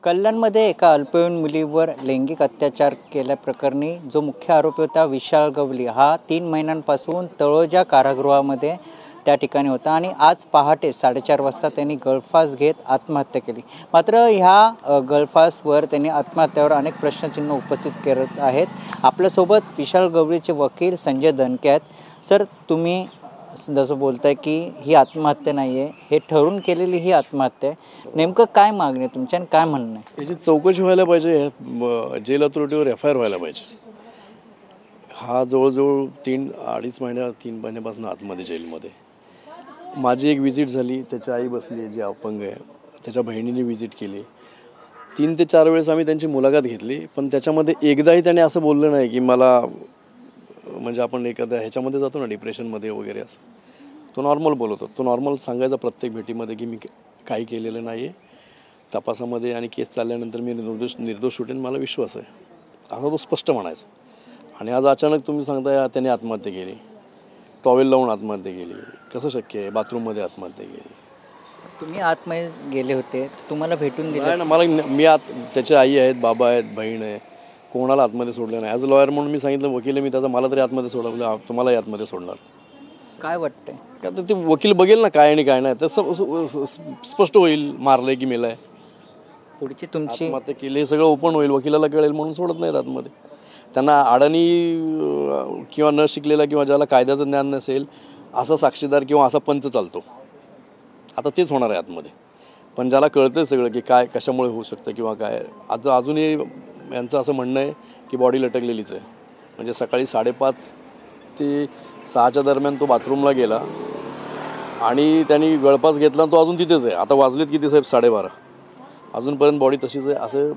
कल्याणमध्ये एका अल्पवयीन मुलीवर लैंगिक अत्याचार केल्याप्रकरणी जो मुख्य आरोपी होता विशाल गवली हा 3 महिन्यांपासून तळोजा कारागृहामध्ये त्या ठिकाणी होता आणि आज पहाटे 4:30 वाजता त्यांनी गळफास घेत आत्महत्या केली। मात्र ह्या गळफासवर त्यांनी आत्महत्येवर अनेक प्रश्नचिन्ह उपस्थित करत आहेत। आपल्यासोबत विशाल गवळीचे वकील संजय दणके आहेत। सर, तुम्ही जसं बोलताय की ही आत्महत्या नाही आहे, हे ठरवून केलेली ही आत्महत्या आहे, नेमकं काय मागणी आहे तुमच्या आणि काय म्हणणं आहे? याची चौकशी व्हायला पाहिजे, जेल अथॉरिटीवर FIR व्हायला पाहिजे। हा जवळजवळ 3-2.5 महिन्या 3 महिन्यापासून आतमध्ये जेलमध्ये। माझी एक विजिट झाली, त्याची आई बसली आहे जी अपंग आहे, त्याच्या बहिणीने विजिट केली। 3 ते 4 वेळेस आम्ही त्यांची मुलाखत घेतली, पण त्याच्यामध्ये एकदाही त्याने असं बोललं नाही की मला म्हणजे आपण एखाद्या ह्याच्यामध्ये जातो ना डिप्रेशनमध्ये वगैरे, असं तो नॉर्मल बोलत होता। तो नॉर्मल सांगायचा प्रत्येक भेटीमध्ये की मी काही केलेलं नाही आहे, तपासामध्ये आणि केस चालल्यानंतर मी निर्दोष सुटेन, मला विश्वास आहे, असा तो स्पष्ट म्हणायचा। आणि आज अचानक तुम्ही सांगताय त्याने आत्महत्या केली, टॉवेल लावून आत्महत्या केली, कसं शक्य आहे? बाथरूममध्ये आत्महत्या केली। तुम्ही आतमध्ये गेले होते, तुम्हाला भेटून दिलं नाही ना, मी त्याची आई आहेत, बाबा आहेत, बहीण आहे, कोणाला आतमध्ये सोडलं नाही। ॲज अ लॉयर म्हणून मी सांगितलं, वकील आहे मी त्याचा, मला तरी आतमध्ये सोडवलं, तुम्हालाही आतमध्ये सोडणार काय वाटतंय? का तर ते वकील बघेल ना काय आणि काय नाही, तसं स्पष्ट होईल, मारलंय की मेलाय, पुढची तुमची आत्महत्या केली, हे सगळं ओपन होईल, वकिलाला कळेल म्हणून सोडत नाही आतमध्ये। त्यांना अडाणी किंवा न शिकलेला किंवा ज्याला कायद्याचं ज्ञान नसेल असा साक्षीदार किंवा असा पंच चालतो, आता तेच होणार आहे आतमध्ये। पण ज्याला कळतं सगळं की काय कशामुळे होऊ शकतं किंवा काय, अजूनही यांचं असं म्हणणं आहे की बॉडी लटकलेलीच आहे। म्हणजे सकाळी 5:30 ते 6च्या दरम्यान तो बाथरूमला गेला आणि त्यांनी गळफास घेतला, तो अजून तिथेच आहे। आता वाजलेत किती साहेब? 12:30, अजूनपर्यंत बॉडी तशीच आहे असं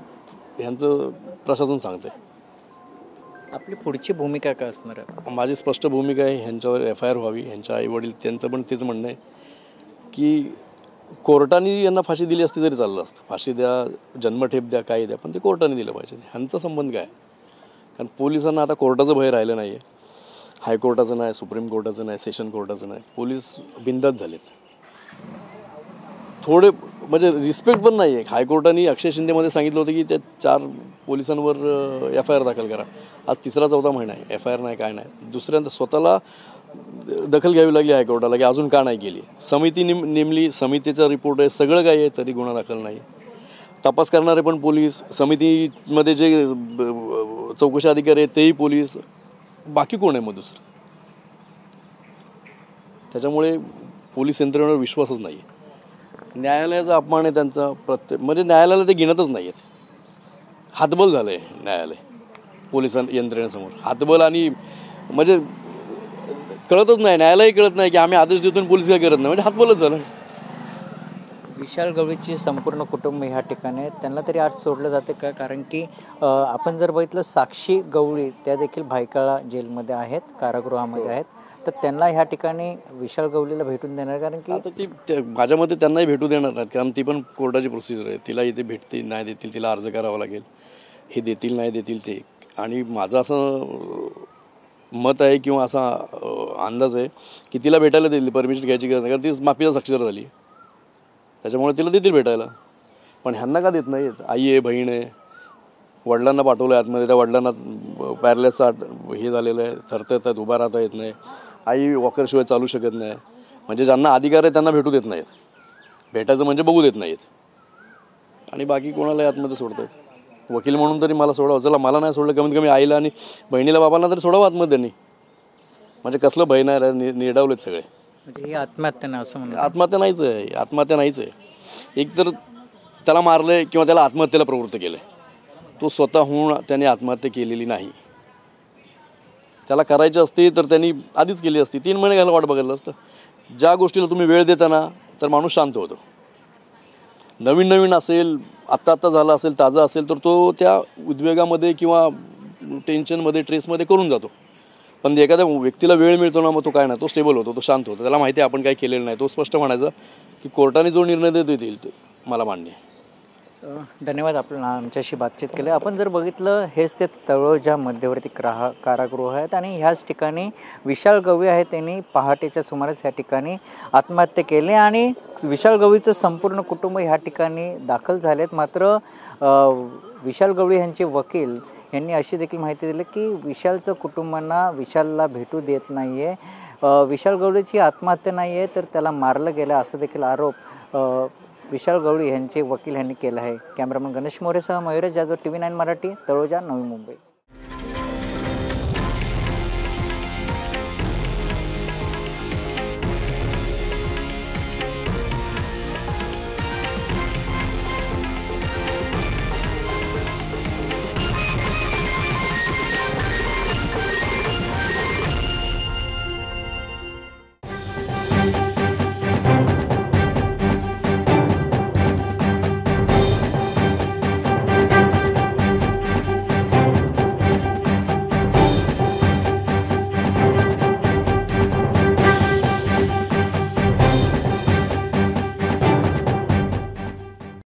ह्यांचं प्रशासन सांगते। आपली पुढची भूमिका काय असणार आहे? माझी स्पष्ट भूमिका आहे, ह्यांच्यावर FIR व्हावी। ह्यांच्या आईवडील त्यांचं पण तेच म्हणणं आहे की कोर्टाने यांना फाशी दिली असती तरी चाललं असतं, फाशी द्या, जन्मठेप द्या, काही द्या, पण ते कोर्टाने दिलं पाहिजे। ह्यांचा संबंध काय? कारण पोलिसांना आता कोर्टाचं भय राहिलं नाही आहे, हायकोर्टाचं नाही, सुप्रीम कोर्टाचं नाही, सेशन कोर्टाचं नाही, पोलीस बिंदास झालेत थोडे, म्हणजे रिस्पेक्ट पण नाही आहे। हायकोर्टाने अक्षय शिंदेमध्ये सांगितलं होतं की त्या 4 पोलिसांवर FIR दाखल करा, आज 3रा-4था महिना आहे, FIR नाही, काय नाही। दुसऱ्यांदा स्वतःला दखल घ्यावी लागली हायकोर्टाला की अजून का नाही केली, समिती नेमली, समितीचा रिपोर्ट आहे, सगळं काही आहे, तरी गुन्हा दाखल नाही। तपास करणारे पण पोलीस, समितीमध्ये जे चौकशी अधिकारी आहेत तेही पोलीस, बाकी कोण आहे मग दुसरं? त्याच्यामुळे पोलीस यंत्रणेवर विश्वासच नाही आहे। न्यायालयाचा अपमान आहे त्यांचा, प्रत्येक म्हणजे न्यायालयाला ते गिनतच नाही आहेत, हातबल झालं आहे न्यायालय पोलिसां यंत्रणेसमोर, हातबल। आणि म्हणजे कळतच नाही, न्यायालयही कळत नाही की आम्ही आदेश देतून पोलीस काय करत नाही, म्हणजे हातबलच झालं। विशाल गवळीची संपूर्ण कुटुंब ह्या ठिकाणी आहेत, त्यांना तरी आज सोडलं जाते का? कारण की आपण जर बघितलं साक्षी गवळी त्या देखील भायखळा जेलमध्ये आहेत, कारागृहामध्ये आहेत, तर त्यांना ह्या ठिकाणी विशाल गवळीला भेटून देणार? कारण की आता ती माझ्या मते त्यांनाही भेटू देणार नाहीत, कारण ती पण कोर्टाची प्रोसिजर आहे, तिला इथे भेटतील नाही देतील, तिला अर्ज करावा लागेल, हे देतील नाही देतील ते। आणि माझं असं मत आहे किंवा असा अंदाज आहे की तिला भेटायला देतील, परमिशन घ्यायची गरज नाही, कारण ती माफीला साक्षीदार झाली, त्याच्यामुळे तिला देतील भेटायला। पण ह्यांना का देत नाहीत? आई आहे, बहीण आहे, वडिलांना पाठवलं आहे आतमध्ये, त्या वडिलांना पॅरलायचा हे झालेलं आहे, थरथरतात, उभा राहता येत नाही, आई वॉकरशिवाय चालू शकत नाही, म्हणजे ज्यांना अधिकार आहे त्यांना भेटू देत नाहीत, भेटायचं म्हणजे बघू देत नाहीत, आणि बाकी कोणालाही आतमध्ये सोडतात। वकील म्हणून तरी मला सोडावं, चला मला नाही सोडलं, कमीत कमी आईला आणि बहिणीला बाबांना तरी सोडावं आतमध्ये त्यांनी, म्हणजे कसलं भय नाही, निडावलेत सगळे। म्हणजे ही आत्महत्या नाही असं म्हणणं? आत्महत्या नाहीच आहे, आत्महत्या नाहीच आहे। एक तर त्याला मारलंय किंवा त्याला आत्महत्येला प्रवृत्त केलं आहे, तो स्वतःहून त्याने आत्महत्या केलेली नाही। त्याला करायची असती तर त्यांनी आधीच केली असती, 3 महिने घ्यायला वाट बघितलं असतं। ज्या गोष्टीला तुम्ही वेळ देता ना तर माणूस शांत होतो, नवीन असेल, आत्ता झालं असेल, ताजा असेल, तर तो त्या उद्वेगामध्ये किंवा टेन्शनमध्ये, ट्रेसमध्ये करून जातो। पण एखाद्या व्यक्तीला वेळ मिळतो ना, मग तो काय नाही, तो स्टेबल होतो, तो शांत होतो, त्याला माहिती आहे आपण काही केलेलं नाही, तो स्पष्ट म्हणायचं की कोर्टाने जो निर्णय देतील ते मला मान्य आहे। धन्यवाद आपण आमच्याशी बातचीत केली. आपण जर बघितलं हेच ते तळोजा मध्यवर्ती कारागृह आहेत आणि ह्याच ठिकाणी विशाल गवळी आहे, त्यांनी पहाटेच्या सुमारास ह्या ठिकाणी आत्महत्या केली आणि विशाल गवळीचं संपूर्ण कुटुंब ह्या ठिकाणी दाखल झालेत. मात्र विशाल गवळी यांचे वकील यांनी अशी देखील माहिती दिली की विशालचं कुटुंबांना विशालला भेटू देत नाही आहे. विशाल गवळीची आत्महत्या नाही आहे तर त्याला मारलं गेलं असं देखील आरोप विशाल गवळी यांचे वकील यांनी केला आहे. Cameraman Ganesh मोरेसह Mayuresh Jadhav, TV9 Marathi, Taloja, Navi Mumbai.